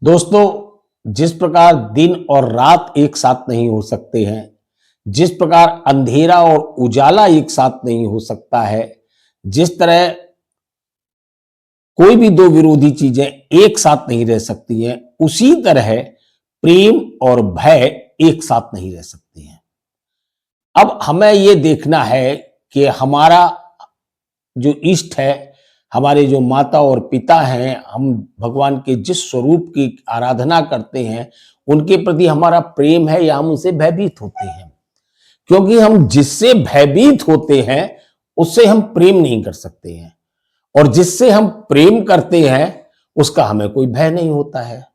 दोस्तों, जिस प्रकार दिन और रात एक साथ नहीं हो सकते हैं, जिस प्रकार अंधेरा और उजाला एक साथ नहीं हो सकता है, जिस तरह कोई भी दो विरोधी चीजें एक साथ नहीं रह सकती हैं, उसी तरह प्रेम और भय एक साथ नहीं रह सकती हैं। अब हमें यह देखना है कि हमारा जो इष्ट है, हमारे जो माता और पिता हैं, हम भगवान के जिस स्वरूप की आराधना करते हैं, उनके प्रति हमारा प्रेम है या हम उनसे भयभीत होते हैं। क्योंकि हम जिससे भयभीत होते हैं, उससे हम प्रेम नहीं कर सकते हैं, और जिससे हम प्रेम करते हैं, उसका हमें कोई भय नहीं होता है।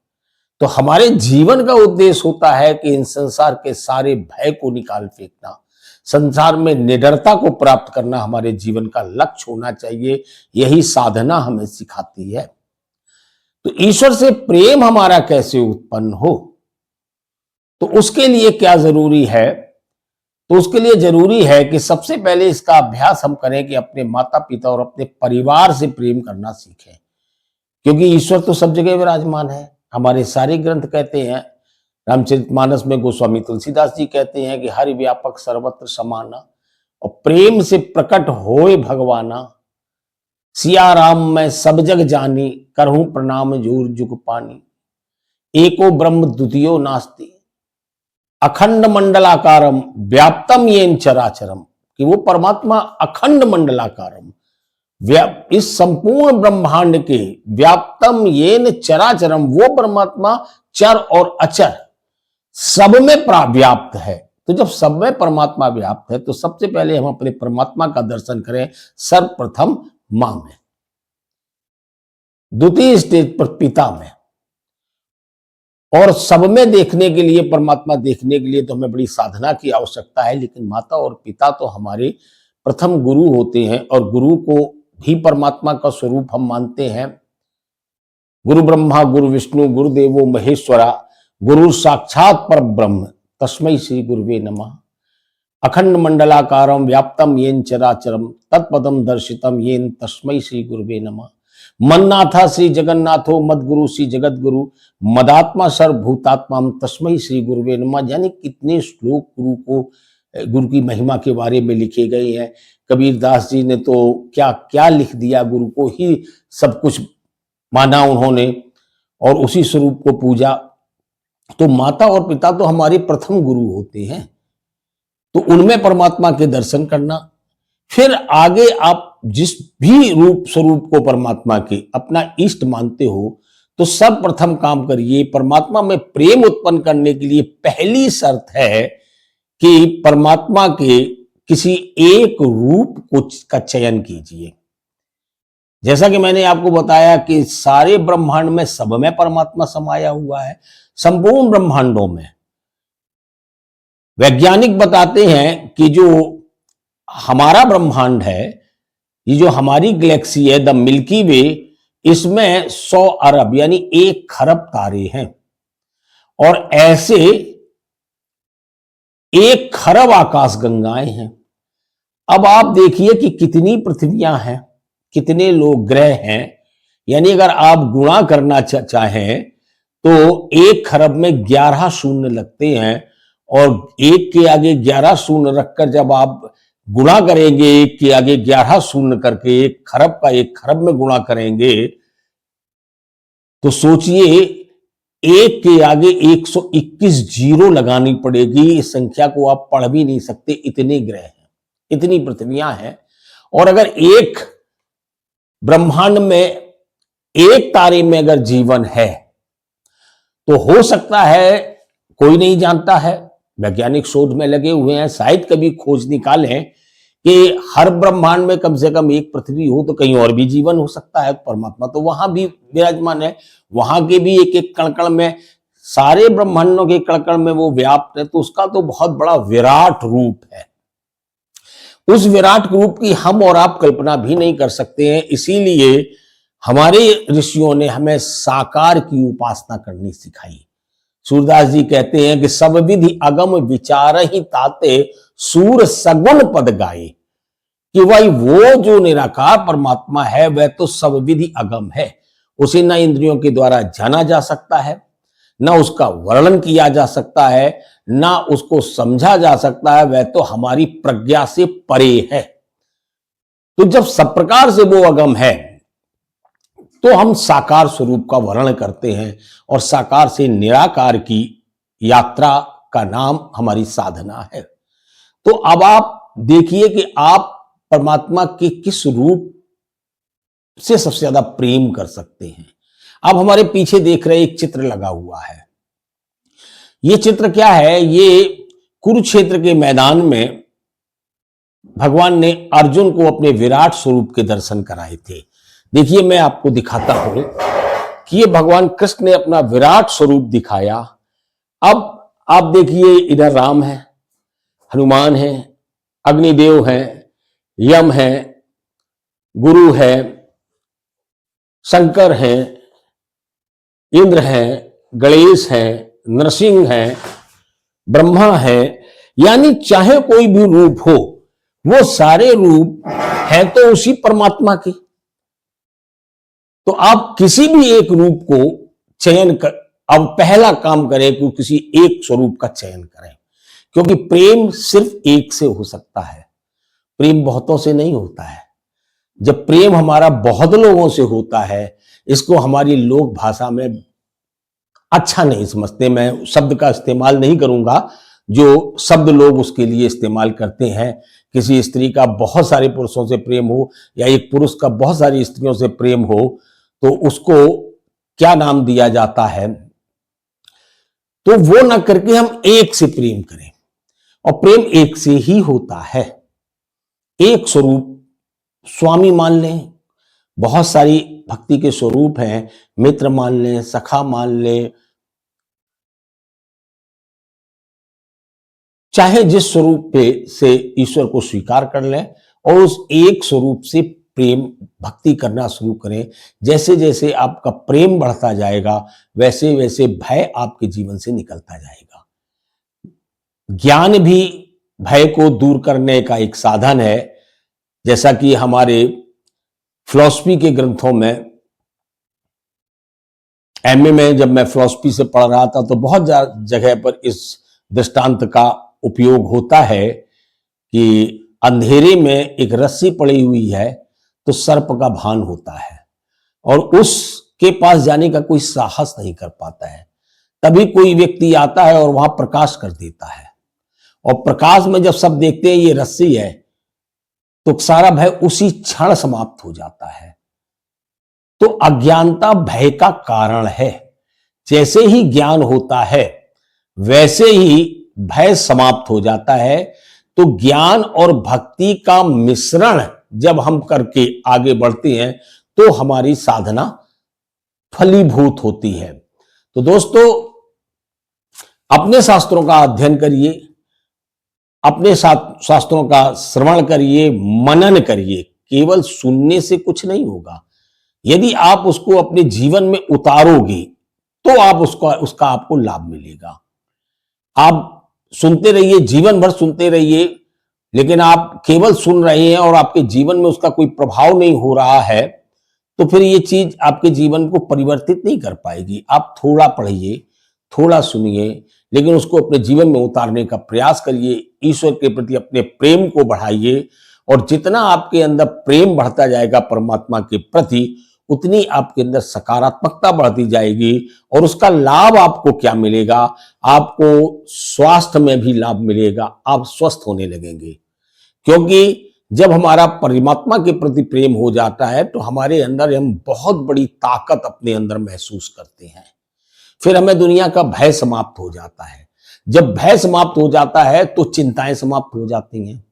तो हमारे जीवन का उद्देश्य होता है कि इन संसार के सारे भय को निकाल फेंकना, संसार में निडरता को प्राप्त करना हमारे जीवन का लक्ष्य होना चाहिए। यही साधना हमें सिखाती है। तो ईश्वर से प्रेम हमारा कैसे उत्पन्न हो, तो उसके लिए क्या जरूरी है? तो उसके लिए जरूरी है कि सबसे पहले इसका अभ्यास हम करें कि अपने माता पिता और अपने परिवार से प्रेम करना सीखें। क्योंकि ईश्वर तो सब जगह विराजमान है। हमारे सारे ग्रंथ कहते हैं, रामचरितमानस में गोस्वामी तुलसीदास जी कहते हैं कि हरि व्यापक सर्वत्र समाना, और प्रेम से प्रकट होए भगवाना, सिया राम मैं सब जग जानी, करहूं प्रणाम जोर जुग पानी, एको ब्रह्म द्वितीयो नास्ति, अखंड मंडलाकारम व्याप्तम येन चराचरम। कि वो परमात्मा अखंड मंडलाकारम, इस संपूर्ण ब्रह्मांड के व्याप्तम येन चराचरम, वो परमात्मा चर और अचर सब में व्याप्त है। तो जब सब में परमात्मा व्याप्त है, तो सबसे पहले हम अपने परमात्मा का दर्शन करें सर्वप्रथम मां में, द्वितीय स्टेज पर पिता में, और सब में देखने के लिए, परमात्मा देखने के लिए तो हमें बड़ी साधना की आवश्यकता है। लेकिन माता और पिता तो हमारे प्रथम गुरु होते हैं, और गुरु को भी परमात्मा का स्वरूप हम मानते हैं। गुरु ब्रह्मा गुरु विष्णु गुरुदेवो महेश्वरा, गुरु साक्षात पर ब्रह्म तस्मै श्री गुरुवे नमः। अखंड मंडलाकारम व्याप्तम येन चराचरम, तत्पदम दर्शितम येन तस्मै श्री गुरुवे नमः। मन्नाथा श्री जगन्नाथो मदगुरु श्री जगत गुरु, मदात्मा सर्वभूतात्मा तस्मै श्री गुरुवे नमः। यानी कितने श्लोक गुरु की महिमा के बारे में लिखे गए हैं। कबीरदास जी ने तो क्या क्या लिख दिया, गुरु को ही सब कुछ माना उन्होंने, और उसी स्वरूप को पूजा। तो माता और पिता तो हमारे प्रथम गुरु होते हैं, तो उनमें परमात्मा के दर्शन करना। फिर आगे आप जिस भी रूप स्वरूप को परमात्मा के अपना इष्ट मानते हो, तो सर्वप्रथम काम करिए, परमात्मा में प्रेम उत्पन्न करने के लिए पहली शर्त है कि परमात्मा के किसी एक रूप का चयन कीजिए। जैसा कि मैंने आपको बताया कि सारे ब्रह्मांड में सब में परमात्मा समाया हुआ है, संपूर्ण ब्रह्मांडों में। वैज्ञानिक बताते हैं कि जो हमारा ब्रह्मांड है, ये जो हमारी गैलेक्सी है, द मिल्की वे, इसमें 100 अरब यानी 1 खरब तारे हैं, और ऐसे 1 खरब आकाशगंगाएं हैं। अब आप देखिए कि कितनी पृथ्वियां हैं, कितने लोग ग्रह हैं। यानी अगर आप गुणा करना चाहें तो 1 खरब में 11 शून्य लगते हैं, और 1 के आगे 11 शून्य रखकर जब आप गुणा करेंगे, 1 के आगे 11 शून्य करके 1 खरब का 1 खरब में गुणा करेंगे, तो सोचिए 1 के आगे 121 जीरो लगानी पड़ेगी। इस संख्या को आप पढ़ भी नहीं सकते, इतने ग्रह हैं, इतनी पृथ्वियां हैं। और अगर एक ब्रह्मांड में 1 तारे में अगर जीवन है, तो हो सकता है, कोई नहीं जानता है, वैज्ञानिक शोध में लगे हुए हैं, शायद कभी खोज निकालें कि हर ब्रह्मांड में कम से कम 1 पृथ्वी हो, तो कहीं और भी जीवन हो सकता है। परमात्मा तो वहां भी विराजमान है, वहां के भी एक एक कण में, सारे ब्रह्मांडों के कण में वो व्याप्त है। तो उसका तो बहुत बड़ा विराट रूप है। उस विराट रूप की हम और आप कल्पना भी नहीं कर सकते हैं। इसीलिए हमारे ऋषियों ने हमें साकार की उपासना करनी सिखाई। सूरदास जी कहते हैं कि सब विधि अगम विचार ही ताते, सूर सगुण पद गाए। कि भाई वो जो निराकार परमात्मा है, वह तो सब विधि अगम है, उसे ना इंद्रियों के द्वारा जाना जा सकता है, ना उसका वर्णन किया जा सकता है, ना उसको समझा जा सकता है। वह तो हमारी प्रज्ञा से परे है। तो जब सब प्रकार से वो अगम है, तो हम साकार स्वरूप का वर्णन करते हैं, और साकार से निराकार की यात्रा का नाम हमारी साधना है। तो अब आप देखिए कि आप परमात्मा के किस रूप से सबसे ज्यादा प्रेम कर सकते हैं। आप हमारे पीछे देख रहे एक चित्र लगा हुआ है। ये चित्र क्या है? ये कुरुक्षेत्र के मैदान में भगवान ने अर्जुन को अपने विराट स्वरूप के दर्शन कराए थे। देखिए, मैं आपको दिखाता हूं कि ये भगवान कृष्ण ने अपना विराट स्वरूप दिखाया। अब आप देखिए, इधर राम है, हनुमान है, अग्निदेव है, यम है, गुरु है, शंकर है, इंद्र है, गणेश है, नरसिंह है, ब्रह्मा है। यानी चाहे कोई भी रूप हो, वो सारे रूप है तो उसी परमात्मा के। तो आप किसी भी एक रूप को चयन कर, अब पहला काम करें कि किसी एक स्वरूप का चयन करें, क्योंकि प्रेम सिर्फ एक से हो सकता है, प्रेम बहुतों से नहीं होता है। जब प्रेम हमारा बहुत लोगों से होता है, इसको हमारी लोक भाषा में अच्छा नहीं समझते। मैं शब्द का इस्तेमाल नहीं करूंगा जो शब्द लोग उसके लिए इस्तेमाल करते हैं। किसी स्त्री का बहुत सारे पुरुषों से प्रेम हो, या एक पुरुष का बहुत सारी स्त्रियों से प्रेम हो, तो उसको क्या नाम दिया जाता है? तो वो ना करके हम एक से प्रेम करें, और प्रेम एक से ही होता है। एक स्वरूप स्वामी मान लें, बहुत सारी भक्ति के स्वरूप हैं, मित्र मान लें, सखा मान लें, चाहे जिस स्वरूप पे से ईश्वर को स्वीकार कर लें, और उस एक स्वरूप से प्रेम भक्ति करना शुरू करें। जैसे जैसे आपका प्रेम बढ़ता जाएगा, वैसे वैसे भय आपके जीवन से निकलता जाएगा। ज्ञान भी भय को दूर करने का एक साधन है। जैसा कि हमारे फिलॉसफी के ग्रंथों में, एमए में जब मैं फिलॉसफी से पढ़ रहा था, तो बहुत जगह पर इस दृष्टांत का उपयोग होता है कि अंधेरे में एक रस्सी पड़ी हुई है, तो सर्प का भान होता है, और उसके पास जाने का कोई साहस नहीं कर पाता है। तभी कोई व्यक्ति आता है और वहां प्रकाश कर देता है, और प्रकाश में जब सब देखते हैं ये रस्सी है, तो सारा भय उसी क्षण समाप्त हो जाता है। तो अज्ञानता भय का कारण है। जैसे ही ज्ञान होता है, वैसे ही भय समाप्त हो जाता है। तो ज्ञान और भक्ति का मिश्रण जब हम करके आगे बढ़ते हैं, तो हमारी साधना फलीभूत होती है। तो दोस्तों, अपने शास्त्रों का अध्ययन करिए, अपने शास्त्रों का श्रवण करिए, मनन करिए। केवल सुनने से कुछ नहीं होगा। यदि आप उसको अपने जीवन में उतारोगे, तो आप उसका आपको लाभ मिलेगा। आप सुनते रहिए, जीवन भर सुनते रहिए, लेकिन आप केवल सुन रहे हैं और आपके जीवन में उसका कोई प्रभाव नहीं हो रहा है, तो फिर ये चीज आपके जीवन को परिवर्तित नहीं कर पाएगी। आप थोड़ा पढ़िए, थोड़ा सुनिए, लेकिन उसको अपने जीवन में उतारने का प्रयास करिए। ईश्वर के प्रति अपने प्रेम को बढ़ाइए, और जितना आपके अंदर प्रेम बढ़ता जाएगा परमात्मा के प्रति, उतनी आपके अंदर सकारात्मकता बढ़ती जाएगी। और उसका लाभ आपको क्या मिलेगा? आपको स्वास्थ्य में भी लाभ मिलेगा। आप स्वस्थ होने लगेंगे, क्योंकि जब हमारा परमात्मा के प्रति प्रेम हो जाता है, तो हमारे अंदर हम बहुत बड़ी ताकत अपने अंदर महसूस करते हैं। फिर हमें दुनिया का भय समाप्त हो जाता है। जब भय समाप्त हो जाता है, तो चिंताएं समाप्त हो जाती हैं,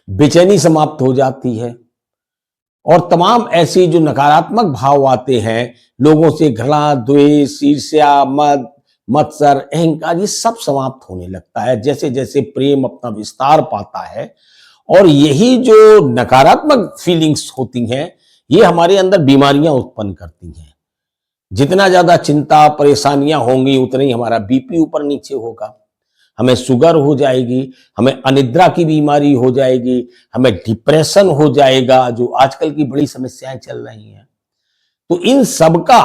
बेचैनी समाप्त हो जाती है, और तमाम ऐसे जो नकारात्मक भाव आते हैं, लोगों से घृणा, द्वेष, ईर्ष्या, मद, मत्सर, अहंकार, ये सब समाप्त होने लगता है जैसे जैसे प्रेम अपना विस्तार पाता है। और यही जो नकारात्मक फीलिंग्स होती हैं, ये हमारे अंदर बीमारियां उत्पन्न करती हैं। जितना ज्यादा चिंता परेशानियां होंगी, उतना ही हमारा बीपी ऊपर नीचे होगा, हमें शुगर हो जाएगी, हमें अनिद्रा की बीमारी हो जाएगी, हमें डिप्रेशन हो जाएगा, जो आजकल की बड़ी समस्याएं चल रही हैं। तो इन सबका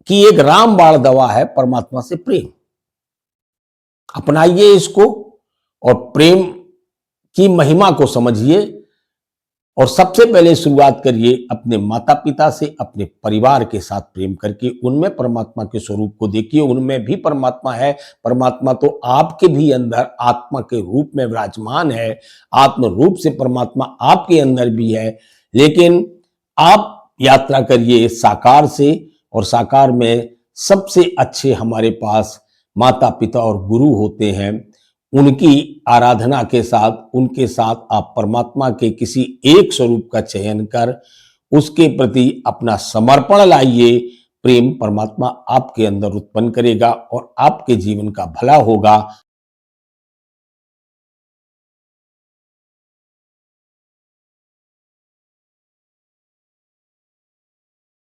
की एक रामबाण दवा है परमात्मा से प्रेम। अपनाइए इसको और प्रेम की महिमा को समझिए और सबसे पहले शुरुआत करिए अपने माता पिता से, अपने परिवार के साथ प्रेम करके। उनमें परमात्मा के स्वरूप को देखिए, उनमें भी परमात्मा है। परमात्मा तो आपके भी अंदर आत्मा के रूप में विराजमान है, आत्म रूप से परमात्मा आपके अंदर भी है। लेकिन आप यात्रा करिए साकार से, और साकार में सबसे अच्छे हमारे पास माता पिता और गुरु होते हैं। उनकी आराधना के साथ, उनके साथ आप परमात्मा के किसी एक स्वरूप का चयन कर उसके प्रति अपना समर्पण लाइए। प्रेम परमात्मा आपके अंदर उत्पन्न करेगा और आपके जीवन का भला होगा।